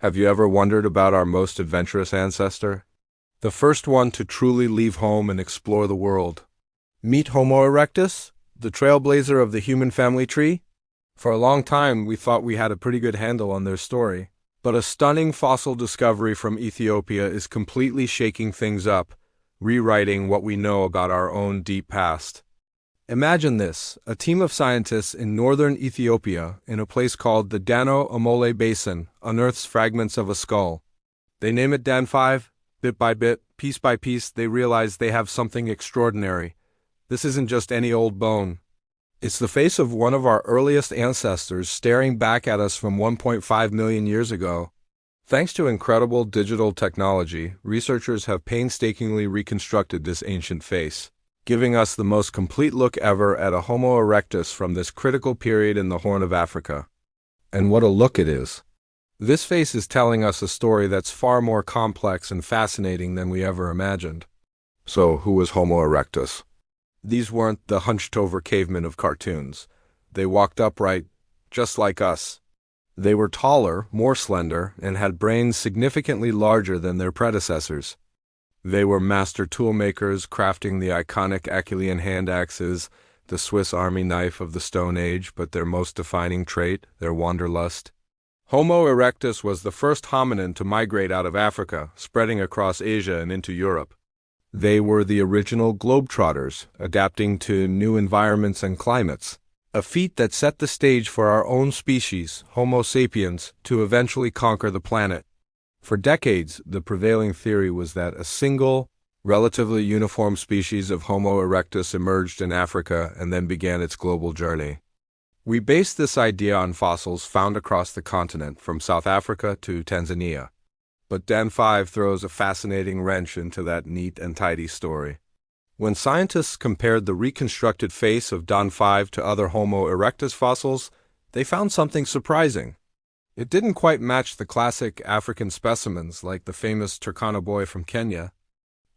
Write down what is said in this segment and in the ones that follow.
Have you ever wondered about our most adventurous ancestor? The first one to truly leave home and explore the world. Meet Homo erectus, the trailblazer of the human family tree? For a long time, we thought we had a pretty good handle on their story. But a stunning fossil discovery from Ethiopia is completely shaking things up, rewriting what we know about our own deep past. Imagine this, a team of scientists in northern Ethiopia, in a place called the Dano Amole Basin, unearths fragments of a skull. They name it Dan 5, bit by bit, piece by piece, they realize they have something extraordinary. This isn't just any old bone. It's the face of one of our earliest ancestors staring back at us from 1.5 million years ago. Thanks to incredible digital technology, researchers have painstakingly reconstructed this ancient face, giving us the most complete look ever at a Homo erectus from this critical period in the Horn of Africa. And what a look it is! This face is telling us a story that's far more complex and fascinating than we ever imagined. So, who was Homo erectus? These weren't the hunched-over cavemen of cartoons. They walked upright, just like us. They were taller, more slender, and had brains significantly larger than their predecessors. They were master toolmakers, crafting the iconic Acheulean hand axes, the Swiss army knife of the Stone Age, but their most defining trait, their wanderlust. Homo erectus was the first hominin to migrate out of Africa, spreading across Asia and into Europe. They were the original globetrotters, adapting to new environments and climates, a feat that set the stage for our own species, Homo sapiens, to eventually conquer the planet. For decades, the prevailing theory was that a single, relatively uniform species of Homo erectus emerged in Africa and then began its global journey. We based this idea on fossils found across the continent, from South Africa to Tanzania. But Dan 5 throws a fascinating wrench into that neat and tidy story. When scientists compared the reconstructed face of Dan 5 to other Homo erectus fossils, they found something surprising. It didn't quite match the classic African specimens like the famous Turkana boy from Kenya.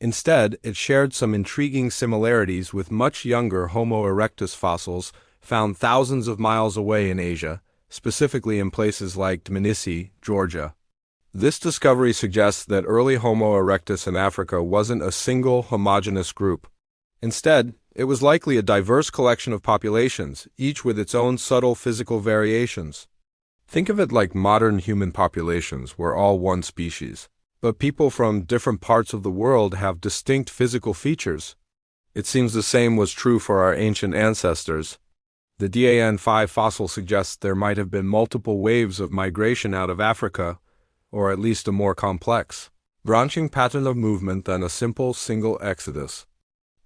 Instead, it shared some intriguing similarities with much younger Homo erectus fossils found thousands of miles away in Asia, specifically in places like Tbilisi, Georgia. This discovery suggests that early Homo erectus in Africa wasn't a single homogeneous group. Instead, it was likely a diverse collection of populations, each with its own subtle physical variations. Think of it like modern human populations, we're all one species, but people from different parts of the world have distinct physical features. It seems the same was true for our ancient ancestors. The Dan 5 fossil suggests there might have been multiple waves of migration out of Africa, or at least a more complex, branching pattern of movement than a simple single exodus.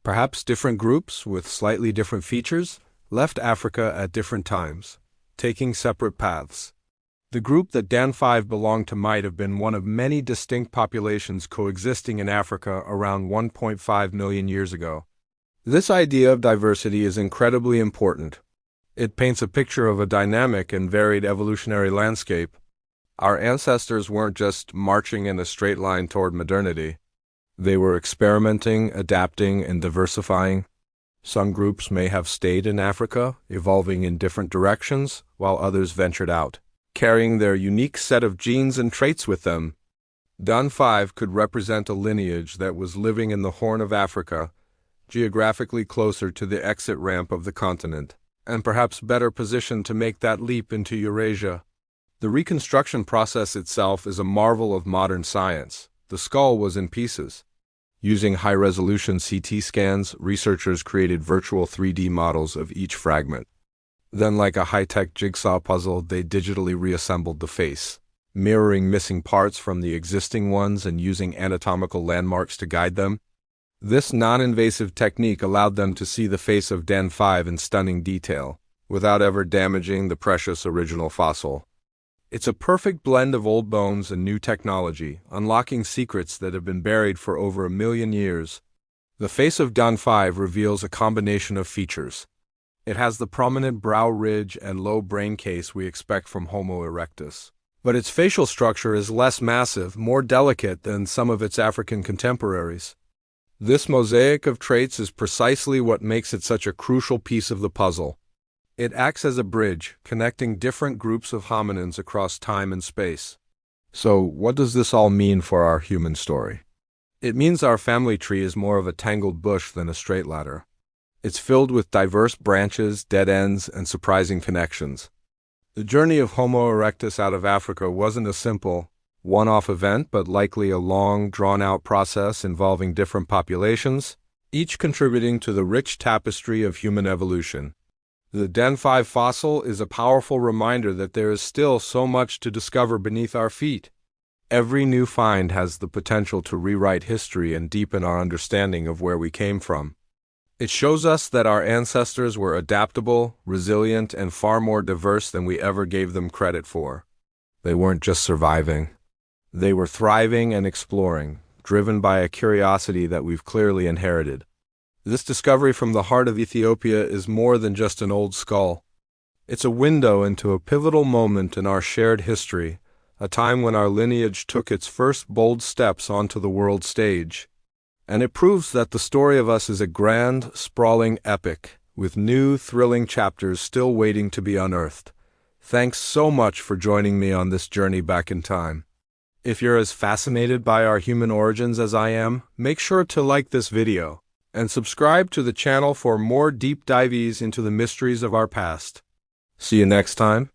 Perhaps different groups, with slightly different features, left Africa at different times, taking separate paths. The group that Dan 5 belonged to might have been one of many distinct populations coexisting in Africa around 1.5 million years ago. This idea of diversity is incredibly important. It paints a picture of a dynamic and varied evolutionary landscape. Our ancestors weren't just marching in a straight line toward modernity. They were experimenting, adapting, and diversifying. Some groups may have stayed in Africa, evolving in different directions, while others ventured out, carrying their unique set of genes and traits with them. Dan 5 could represent a lineage that was living in the Horn of Africa, geographically closer to the exit ramp of the continent, and perhaps better positioned to make that leap into Eurasia. The reconstruction process itself is a marvel of modern science. The skull was in pieces. Using high-resolution CT scans, researchers created virtual 3D models of each fragment. Then, like a high-tech jigsaw puzzle, they digitally reassembled the face, mirroring missing parts from the existing ones and using anatomical landmarks to guide them. This non-invasive technique allowed them to see the face of Dan 5 in stunning detail, without ever damaging the precious original fossil. It's a perfect blend of old bones and new technology, unlocking secrets that have been buried for over 1 million years. The face of Dan 5 reveals a combination of features. It has the prominent brow ridge and low brain case we expect from Homo erectus. But its facial structure is less massive, more delicate than some of its African contemporaries. This mosaic of traits is precisely what makes it such a crucial piece of the puzzle. It acts as a bridge, connecting different groups of hominins across time and space. So, what does this all mean for our human story? It means our family tree is more of a tangled bush than a straight ladder. It's filled with diverse branches, dead ends, and surprising connections. The journey of Homo erectus out of Africa wasn't a simple, one-off event, but likely a long, drawn-out process involving different populations, each contributing to the rich tapestry of human evolution. The Den 5 fossil is a powerful reminder that there is still so much to discover beneath our feet. Every new find has the potential to rewrite history and deepen our understanding of where we came from. It shows us that our ancestors were adaptable, resilient, and far more diverse than we ever gave them credit for. They weren't just surviving. They were thriving and exploring, driven by a curiosity that we've clearly inherited. This discovery from the heart of Ethiopia is more than just an old skull. It's a window into a pivotal moment in our shared history, a time when our lineage took its first bold steps onto the world stage. And it proves that the story of us is a grand, sprawling epic, with new, thrilling chapters still waiting to be unearthed. Thanks so much for joining me on this journey back in time. If you're as fascinated by our human origins as I am, make sure to like this video and subscribe to the channel for more deep dives into the mysteries of our past. See you next time.